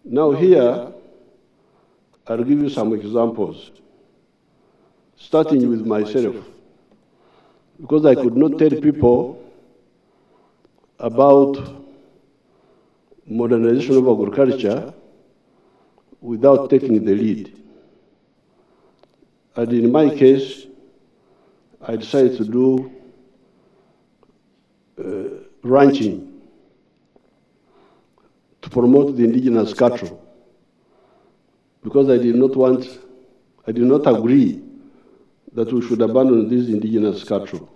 Now here, I'll give you some examples, starting with myself, because I could not tell people about modernization of agriculture without taking the lead. And in my case, I decided to do ranching to promote the indigenous cattle, because I did not agree that we should abandon these indigenous cattle.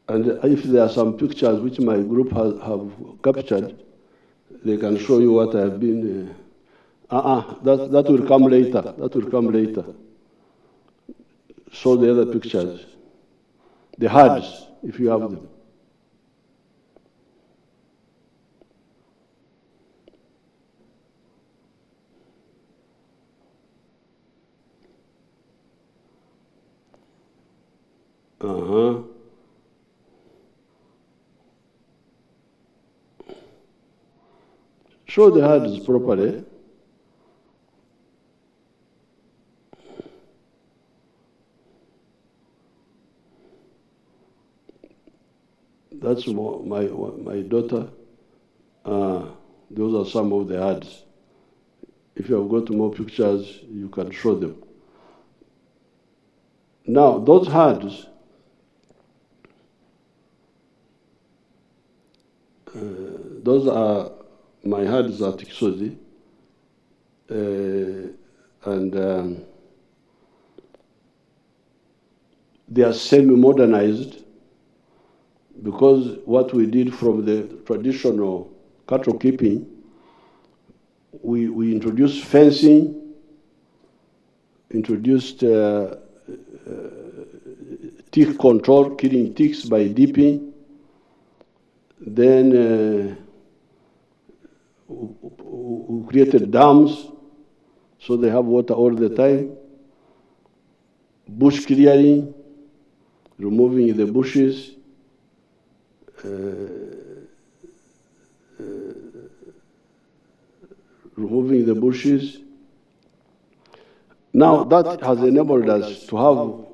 And if there are some pictures which my group have captured, they can show you what I have been. That will come later. That will come later. Show the other pictures. The herds, if you have them. Show the herds properly. That's my daughter. Those are some of the herds. If you have got more pictures, you can show them. Now, those herds, those are my herds at Kisozi, and they are semi-modernized, because what we did from the traditional cattle keeping, we introduced fencing, introduced tick control, killing ticks by dipping. Then we created dams, so they have water all the time. Bush clearing, removing the bushes. Removing the bushes. Now that has enabled us to have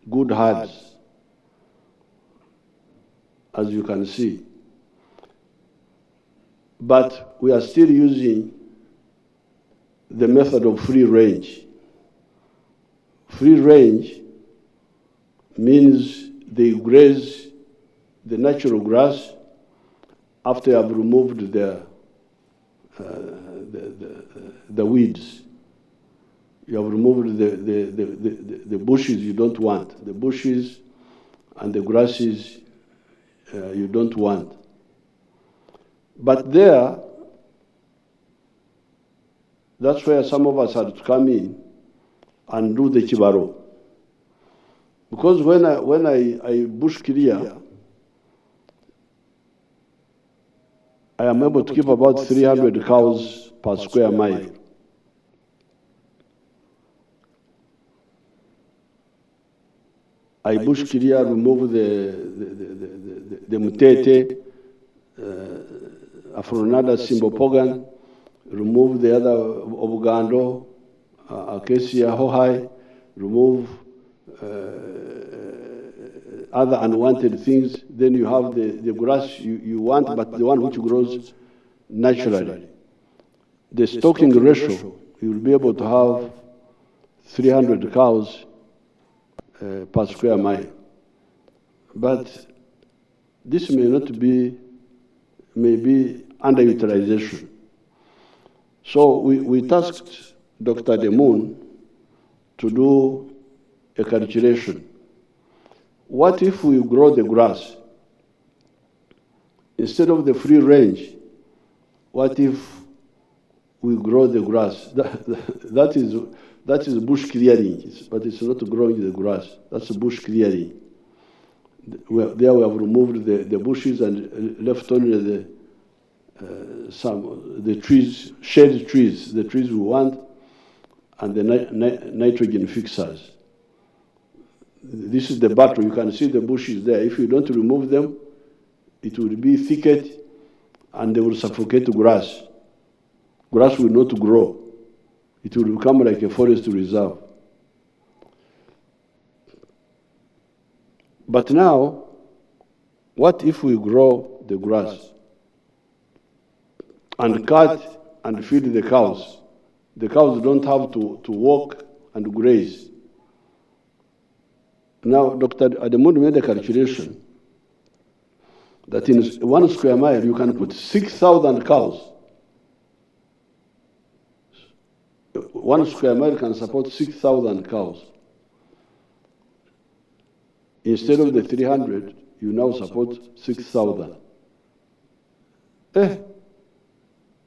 good herds, as you can see. But we are still using the method of free range. Free range means they graze the natural grass after you have removed the weeds. You have removed the bushes you don't want, the bushes and the grasses you don't want. But there, that's where some of us had to come in and do the chibaro. Because when I bush clear, I am able to keep about 300 cows per square mile. I bush clear, remove the mutete, Afronada Simbopogan, remove the other Obugando, Acacia Hohai, remove other unwanted things. Then you have the grass you want, but the one which grows naturally. The stocking ratio, you will be able to have 300 cows per square mile. But this may not be, maybe underutilization. So we tasked Dr. Demoon to do a calculation. What if we grow the grass? Instead of the free range, what if we grow the grass? That is bush clearing, but it's not growing the grass. That's bush clearing. There we have removed the bushes and left only the trees, shade trees, the trees we want, and the nitrogen fixers. This is the battle. You can see the bushes there. If you don't remove them, it will be thicket, and they will suffocate the grass. Grass will not grow. It will become like a forest reserve. But now, what if we grow the grass and cut and feed the cows? The cows don't have to walk and graze. Now, Dr. Ademund made a calculation that in 1 square mile you can put 6,000 cows. 1 square mile can support 6,000 cows. Instead of the 300, you now support 6,000. Then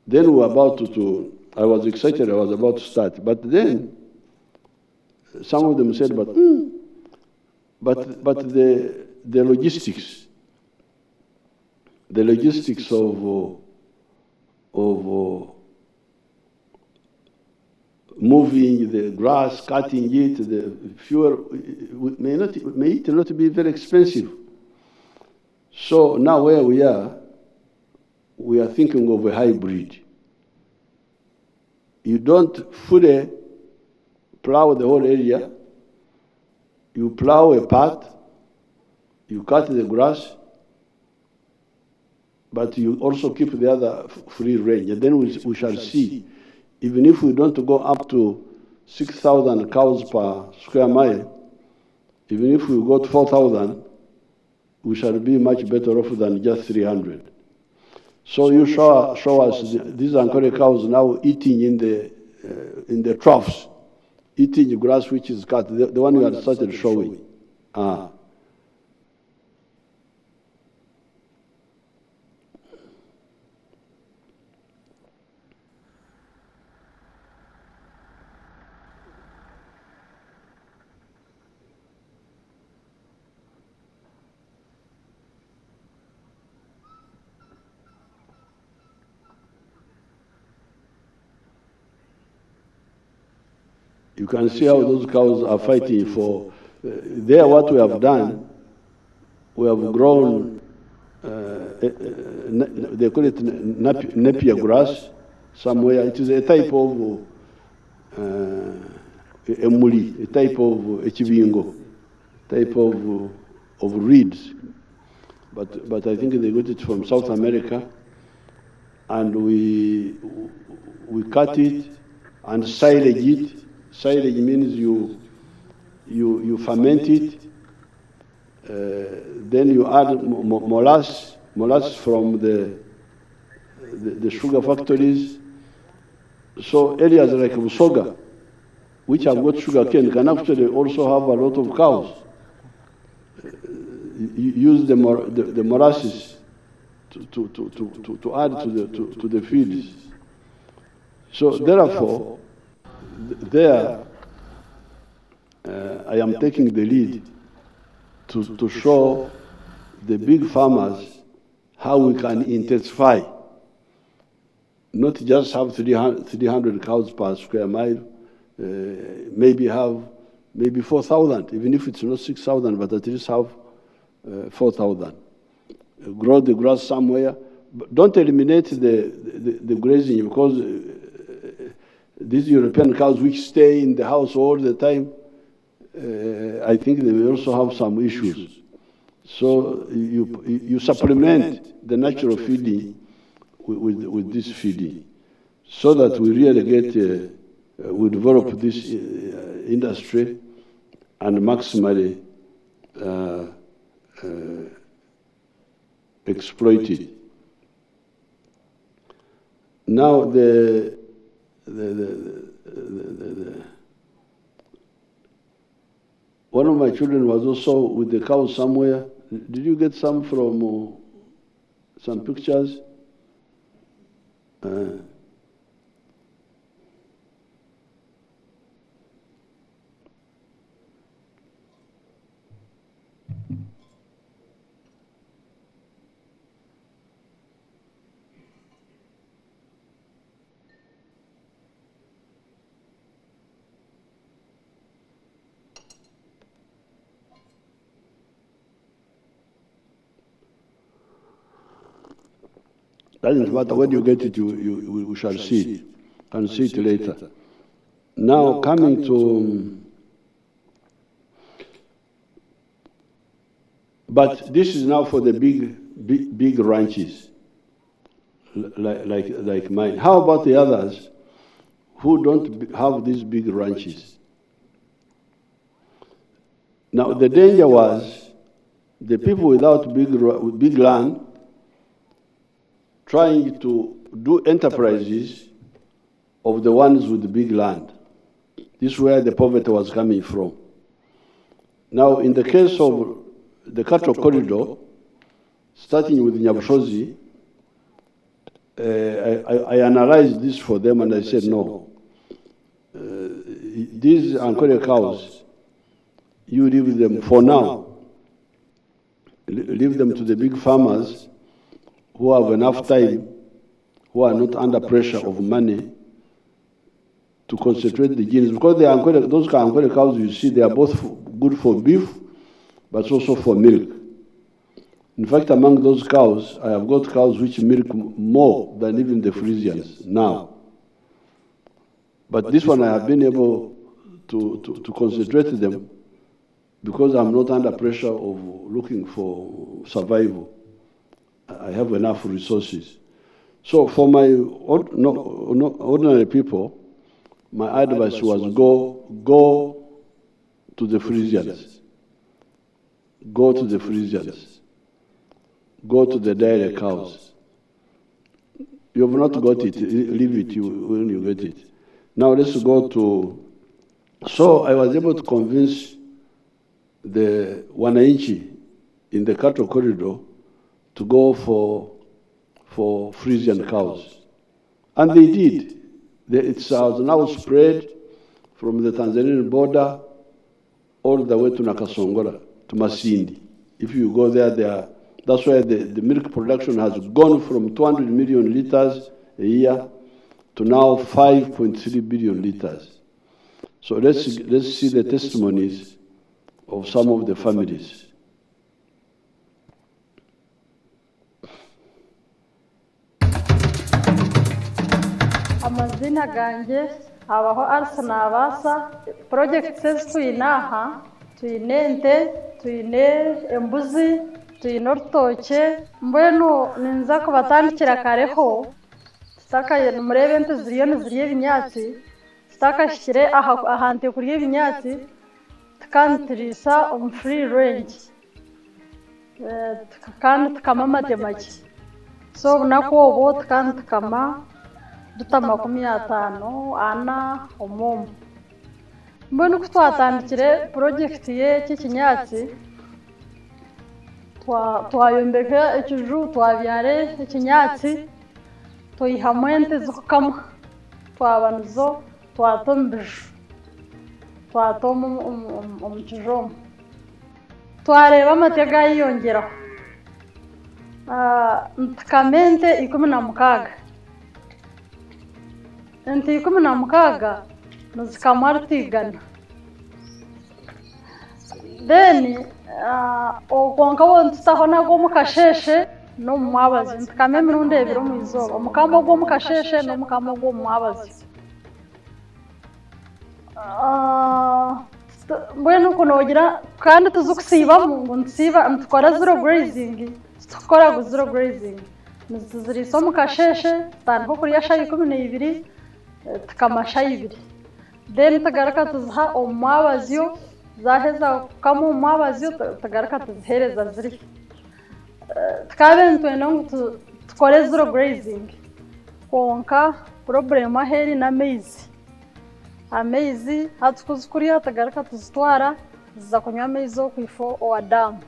we were about to, I was excited, I was about to start. But then, some of them said, but the logistics of moving the grass, cutting it, the fuel may not be very expensive. So now where we are thinking of a hybrid. You don't fully plow the whole area. You plow a part, you cut the grass, but you also keep the other free range. And then we shall see. Even if we don't go up to 6,000 cows per square mile, even if we got 4,000, we shall be much better off than just 300. So you show us these Ankole cows now eating in the troughs, eating grass which is cut, the one you had started showing. You can see how those cows are fighting for. There, what we have done, we have grown, they call it napier grass somewhere. It is a type of emuli, a type of echibingo, type of reeds. But I think they got it from South America, and we cut it and silage it. Silage means you ferment it, then you add molasses from the sugar factories. So areas like Busoga, which have got sugar cane, can actually also have a lot of cows. Use the molasses to add to the fields. So therefore, there, I am taking the lead to show the big farmers how we can intensify, not just have 300 cows per square mile, maybe 4,000, even if it's not 6,000, but at least have 4,000. Grow the grass somewhere. But don't eliminate the grazing, because these European cows which stay in the house all the time, I think they may also have some issues. So you supplement the natural feeding with this feeding, so that we really we develop this industry and maximally exploit it. Now one of my children was also with the cows somewhere. Did you get some from some pictures? Doesn't matter when you get it, we shall see it. Can see it later. Now coming to, but this is now for the big ranches, like mine. How about the others who don't have these big ranches? Now the danger was the people without big land trying to do enterprises of the ones with the big land. This is where the poverty was coming from. Now, in the case of the cattle corridor, starting with Nyabushozi, I analyzed this for them and I said, no, these Ankole cows, you leave them for now. Leave them to the big farmers who have enough time, who are not under pressure of money, to concentrate the genes. Because those Ankole cows you see, they are both good for beef, but also for milk. In fact, among those cows, I have got cows which milk more than even the Frisians now. But this one I have been able to concentrate them because I'm not under pressure of looking for survival. I have enough resources. So for my ordinary people, my advice was go to the Frisians. Go to the Frisians. Go to the dairy cows. You have not got it, leave it when you get it. Now let's go to, so I was able to convince the Wananchi in the cattle corridor to go for Frisian cows. And they did. It's now spread from the Tanzanian border all the way to Nakasongola, to Masindi. If you go there, that's why the milk production has gone from 200 million liters a year to now 5.3 billion liters. So let's see the testimonies of some of the families. Amazina ganje abaho arsana abasa project says tuyinaha tuyinente tuyine embuzi tuyinortoche mbwenu ninza kubatandikira kareho saka murebe nte ziriye binyatsi saka shire ahante kuriye binyatsi tukantirisa free range kandi tukamama temaki so nako obo tukandi tukama dutama 50 ana omomo mbonu kutwatandikire project ye kikinyatsi twayombeka ekiju twabyare ekinyatsi toyihamwente zokama twabanzo twatombije twatoma omukijomo twareba amatega yiyongeraho ntukamente 16 ente 16 nuzikamwartigana then okonka wontutaho nago mukasheshe no mwabazi ntukame mirundi ebiro mwizoba omukamo gwo mukasheshe no mukamo gwo mwabazi mbwenu kunogira kandi tuzukusiba ngo nsiba ntukora zero grazing tukora zero grazing nizirisa mukasheshe tanko kuriya shayi 12 tukamasha 2 then tagaraka tuzha omwabaziyo zaheza kama omwabaziyo tagaraka tuzhereza ziri tukabe ntwena tukore zero grazing konka problem aheri na amezi hatukuzukuriya tagaraka tuzitwara ziza kunywa amezi okwifo owadamu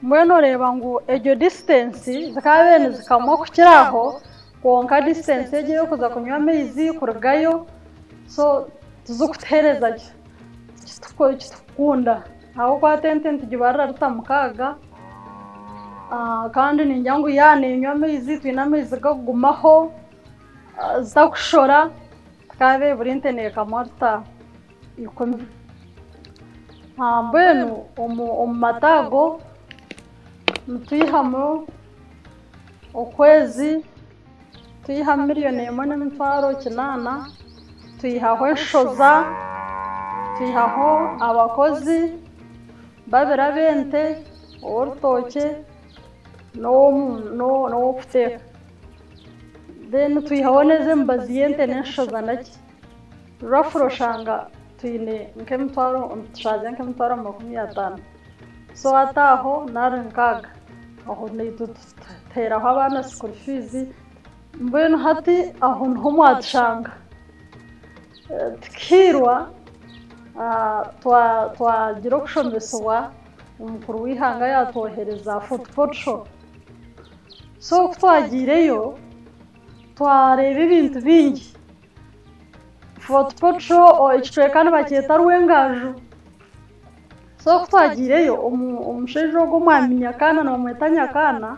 mbwenu reba ngo ejo distance zikabene zikamwa kukiraho konka distance egiye kuza kunywa amezi kurugayo so tuzukutereza kitukunda aho kwa tente tugibarra rutamukaga kandi ninjangu yane nywa amezi twina amezi gagumaho zakushora kabe burinte ne kamarta ikumi mbwenu omumatago ntuyihamo okwezi tuyiha miliyoni imwe n'imitwaro kinana tuyihaho enshoza tuyihaho abakozi babiri ab'ente uw'orutookye n'ow'okuteka then tuyihaho n'ez'emibazi y'ente n'enshoza nakyo rwafuro oshanga tuyine nk'emitwaro 50 so hati aho nari 6 aho nituteraho abaana school fees mbwenu hati aho niho mwatushanga tukihirwa twagira okushomesebwa omukuru w'ihanga yatwohereza photoshow so twagireyo twareeba ebintu bingi photoshow ekicwekano bakyeta rw'engaju so twagireyo omushaija ogwo omwami Nyakana nomweta Nyakana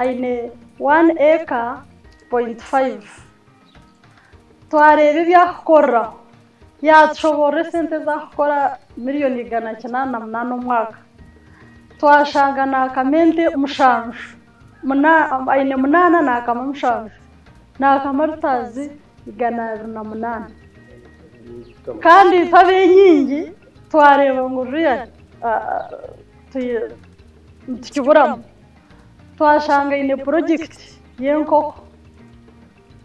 aine 1.5 twareeba ebyakukoreraho yatushoborera esente zakukora miliyoni 188 omwaka twashanga nakamente 7 aine 8 nakama 7 nakama rutazi 128 kandi tabe nyingi twareba ngo ruya tukiburamu twashanga ine project y'enkoko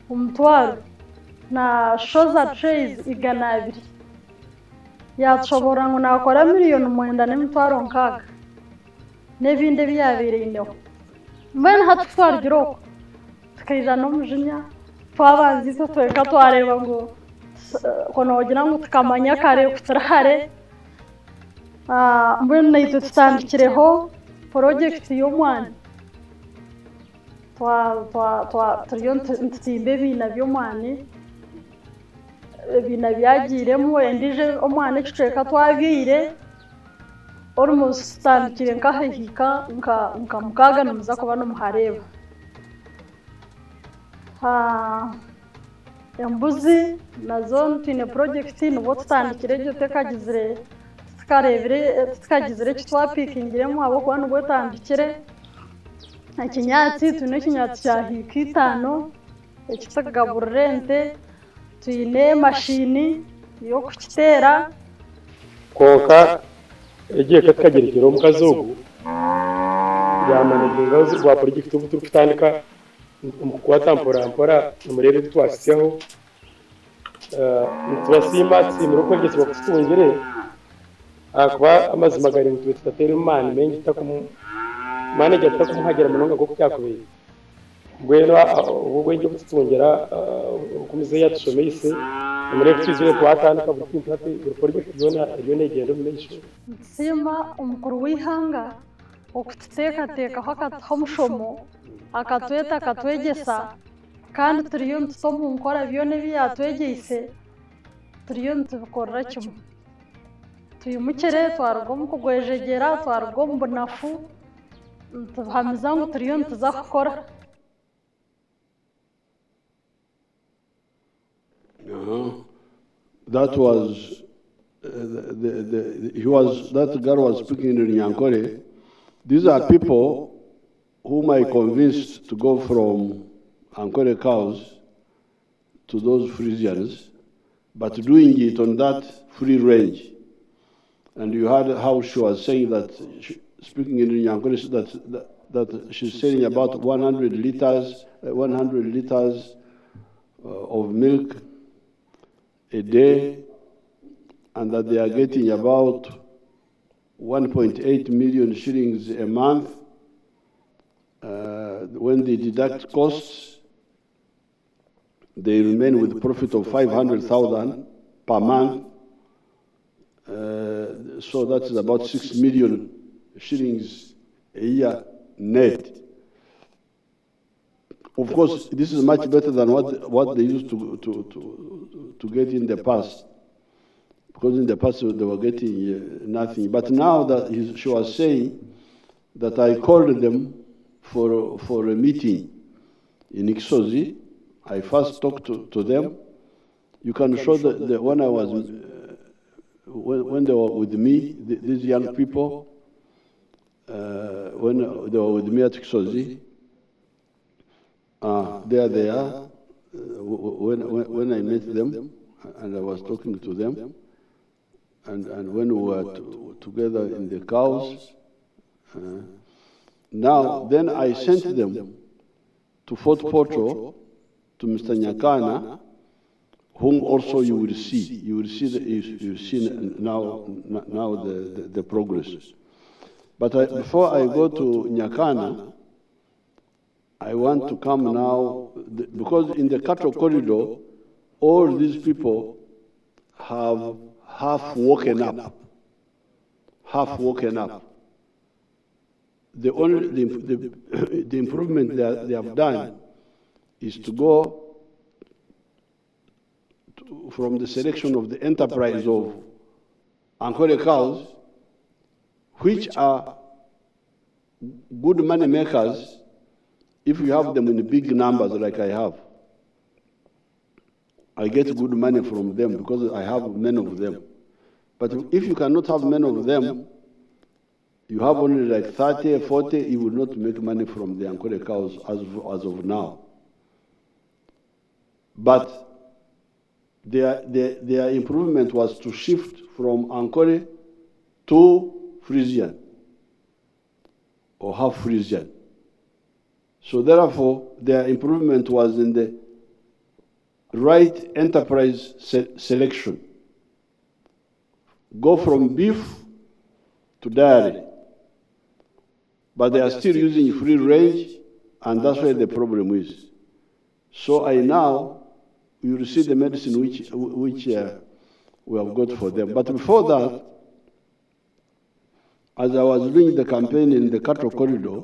umutwaro na shoza trays 200 yatushobora ngo nakora miliyoni 9 n'imitwaro 6 n'ebindi byabereyeho mbene hatutwargira uko tukaija n'omujinya twabanziza tweka twareba ngo konogira ngo tukamanya kare kuturahare mbene naitwe tutandikireho project y'omwana turiyo ntutimba ebiina by'omwana ebiina byagiremu endije omwana ekicweka twabyire almost tutandikire nkahahika nka 6 nimuza kuba nomuhareeba embuzi nazo twine project nibwo tutandikire egyo tukagizire eki twapikingiremu habwokuba nibwo tandikire ekinyatsi twine ekinyatsi kya hiika 5 ekitukugaburira ente twine mashini y'okukiteera konka egiye katkagerekera omukazi ogu yamanaginga rwa project ubu turi kutandika mukukwata mpora murebe twasyaho tubasima tsimira uko ngese bakutungire akuba amazima gari mutwe tutatera imana mengi takumu manager takumuhagera munonga go kyakubeye ngweno ubwo ngiye kutungera ukumize yatusomeyise murebe twizeye twatandika butintu hati project yo negendo menshi sima umukuru w'ihanga okututeekateekaho akatuha omushomo akatweta akatwegesa kandi turiyo nituta omu nkora byona ebi yatwegeise turiyo nitubikorera kimwe tuyimukire twaruga omu kugwejegyera twaruga omu bunafu nituhamiza ngu turiyo nituza kukora that was that girl was speaking in Nyankore. These are people whom I convinced to go from Ankole cows to those Frisians, but doing it on that free range. And you heard how she was saying that, speaking in Nyankole, that she's selling about 100 liters of milk a day, and that they are getting about 1.8 million shillings a month. When they deduct costs, they remain with a profit of 500,000 per month. So that is about 6 million shillings a year net. Of course, this is much better than what they used to get in the past. Because in the past they were getting nothing. But now that she was saying that I called them for a meeting in Iksozi. I first talked to them. You can show that when I was when they were with me, these young people, when they were with me at Iksozi, There they are. When I met them, and I was talking to them, and when we were together in the cows, then I sent them to Fort Portal, to Mr. Nyakana, whom also you will see. You will see now the progress. But before I go to Nyakana, I want to come now, because in the cattle corridor, all these people have half woken up. The improvement they have done is to go from the selection of the enterprise of Ankole cows, which are good money makers if you have them in big numbers like I have. I get good money from them because I have many of them. But if you cannot have many of them, you have only like 30, 40, you will not make money from the Ankole cows as of now. But their improvement was to shift from Ankole to Frisian, or half Frisian. So therefore, their improvement was in the right enterprise selection. Go from beef to dairy. But they are still using free range, and that's where the problem is. So you will see the medicine which we have got for them. But before that, as I was doing the campaign in the cattle corridor,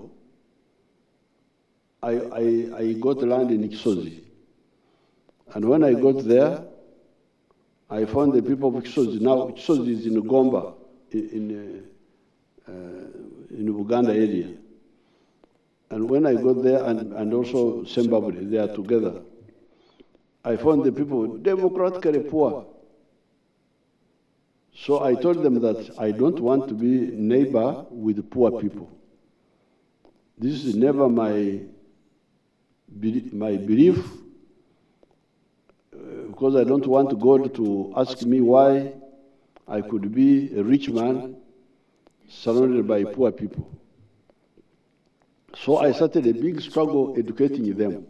I got land in Kisozi. And when I got there, I found the people of Kisozi. Now Kisozi is in Gomba, in Uganda area. And when I got there, and also Zimbabwe, they are together, I found the people democratically poor. So I told them that I don't want to be neighbor with poor people. This is never my belief, because I don't want God to ask me why I could be a rich man surrounded by poor people. So I started a big struggle educating them.